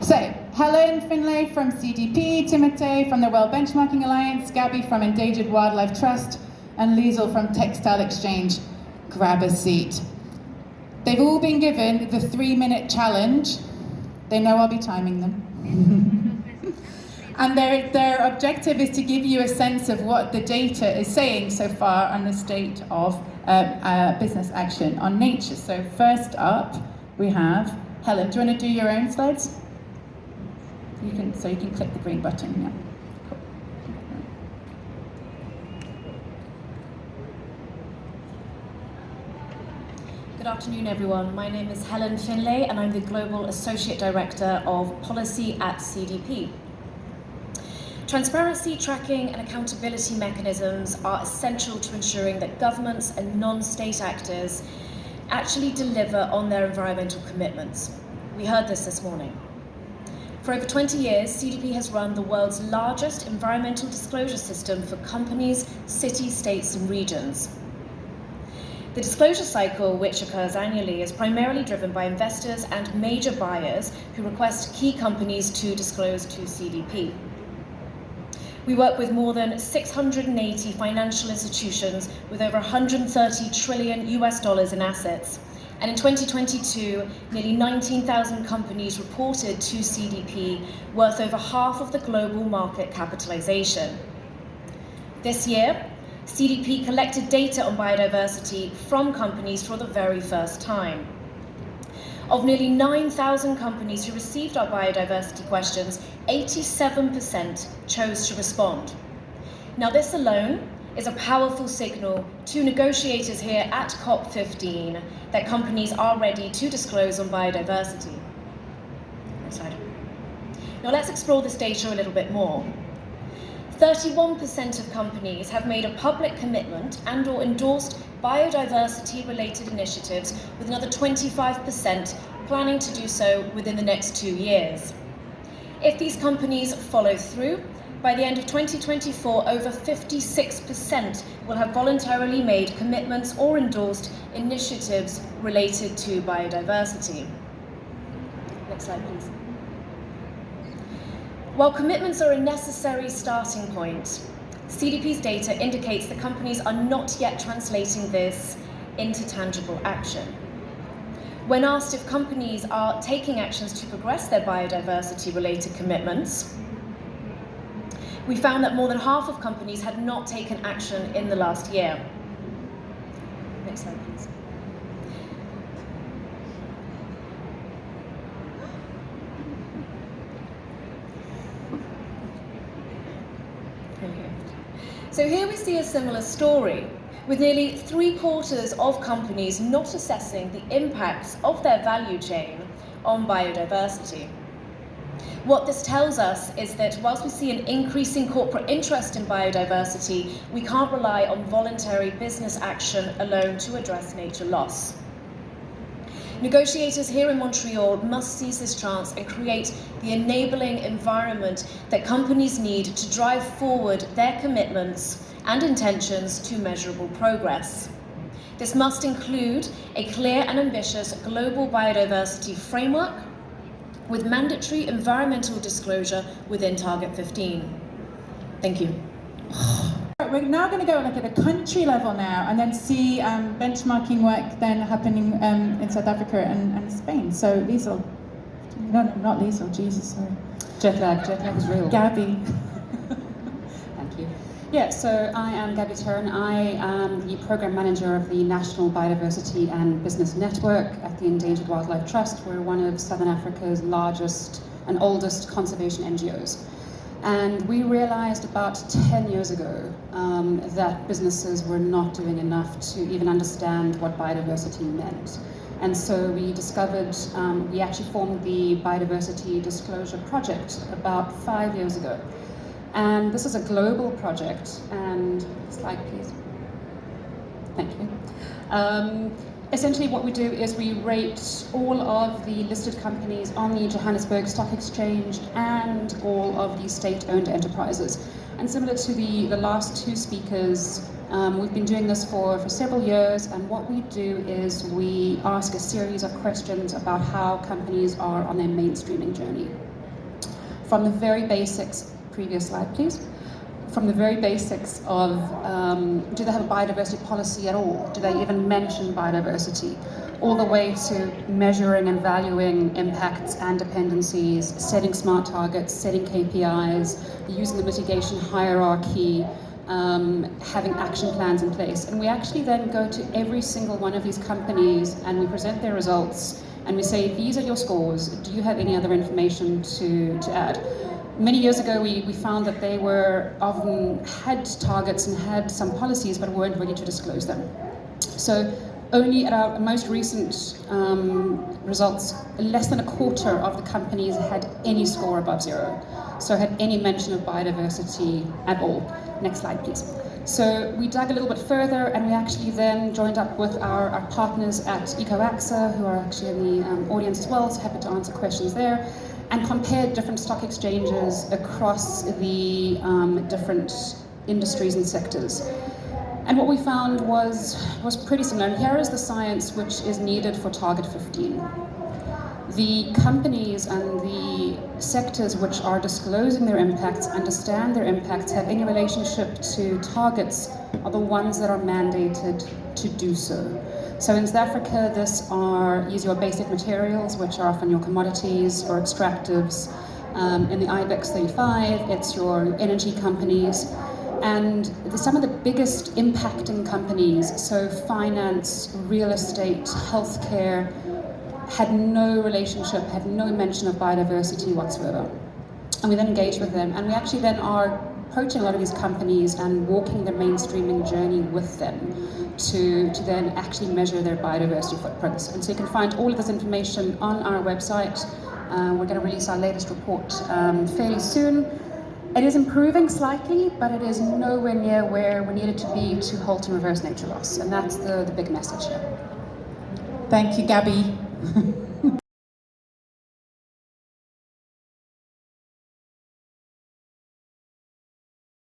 So, Helen Finlay from CDP, Timotei from the World Benchmarking Alliance, Gabby from Endangered Wildlife Trust, and Liesl from Textile Exchange. Grab a seat. They've all been given the 3-minute challenge. They know I'll be timing them. And their objective is to give you a sense of what the data is saying so far on the state of business action on nature. So first up, we have Helen. Do you want to do your own slides? You can click the green button. Yeah. Cool. Good afternoon, everyone. My name is Helen Finlay, and I'm the Global Associate Director of Policy at CDP. Transparency, tracking, and accountability mechanisms are essential to ensuring that governments and non-state actors actually deliver on their environmental commitments. We heard this morning. For over 20 years, CDP has run the world's largest environmental disclosure system for companies, cities, states, and regions. The disclosure cycle, which occurs annually, is primarily driven by investors and major buyers who request key companies to disclose to CDP. We work with more than 680 financial institutions with over 130 trillion US dollars in assets. And in 2022, nearly 19,000 companies reported to CDP, worth over half of the global market capitalization. This year, CDP collected data on biodiversity from companies for the very first time. Of nearly 9,000 companies who received our biodiversity questions, 87% chose to respond. Now, this alone is a powerful signal to negotiators here at COP15 that companies are ready to disclose on biodiversity. Next slide. Now, let's explore this data a little bit more. 31% of companies have made a public commitment and/or endorsed biodiversity-related initiatives, with another 25% planning to do so within the next 2 years. If these companies follow through, by the end of 2024, over 56% will have voluntarily made commitments or endorsed initiatives related to biodiversity. Next slide, please. While commitments are a necessary starting point, CDP's data indicates that companies are not yet translating this into tangible action. When asked if companies are taking actions to progress their biodiversity-related commitments, we found that more than half of companies had not taken action in the last year. Next slide, please. So here we see a similar story, with nearly 3/4 of companies not assessing the impacts of their value chain on biodiversity. What this tells us is that whilst we see an increasing corporate interest in biodiversity, we can't rely on voluntary business action alone to address nature loss. Negotiators here in Montreal must seize this chance and create the enabling environment that companies need to drive forward their commitments and intentions to measurable progress. This must include a clear and ambitious global biodiversity framework with mandatory environmental disclosure within Target 15. Thank you. We're now going to go at a country level now, and then see benchmarking work then happening in South Africa and Spain. So Liesl, no, not Liesl, Jesus, sorry. Jet lag is real. Gabby. Thank you. Yeah, so I am Gabby Turn. I am the Program Manager of the National Biodiversity and Business Network at the Endangered Wildlife Trust. We're one of Southern Africa's largest and oldest conservation NGOs. And we realized about 10 years ago that businesses were not doing enough to even understand what biodiversity meant. And so we discovered, we actually formed the Biodiversity Disclosure Project about 5 years ago. And this is a global project, and slide please. Thank you. Essentially what we do is we rate all of the listed companies on the Johannesburg Stock Exchange and all of the state-owned enterprises. And similar to the last two speakers, we've been doing this for several years, and what we do is we ask a series of questions about how companies are on their mainstreaming journey. from the very basics, previous slide please, from the very basics of do they have a biodiversity policy at all? Do they even mention biodiversity? All the way to measuring and valuing impacts and dependencies, setting smart targets, setting KPIs, using the mitigation hierarchy, having action plans in place. And we actually then go to every single one of these companies and we present their results and we say, these are your scores. Do you have any other information to add? Many years ago, we found that they were often had targets and had some policies, but weren't ready to disclose them. So only at our most recent results, less than a quarter of the companies had any score above 0. So had any mention of biodiversity at all. Next slide, please. So we dug a little bit further and we actually then joined up with our partners at EcoAXA, who are actually in the audience as well, so happy to answer questions there, and compared different stock exchanges across the different industries and sectors. And what we found was pretty similar. And here is the science which is needed for Target 15. The companies and the sectors which are disclosing their impacts, understand their impacts, have any relationship to targets are the ones that are mandated to do so. So in South Africa, this is your basic materials, which are often your commodities or extractives. In the IBEX 35, it's your energy companies. And some of the biggest impacting companies, so finance, real estate, healthcare, had no relationship, had no mention of biodiversity whatsoever. And we then engaged with them, and we actually then are approaching a lot of these companies and walking the mainstreaming journey with them to then actually measure their biodiversity footprints. And so you can find all of this information on our website. We're going to release our latest report fairly soon. It is improving slightly, but it is nowhere near where we need it to be to halt and reverse nature loss. And that's the big message here. Thank you, Gabby.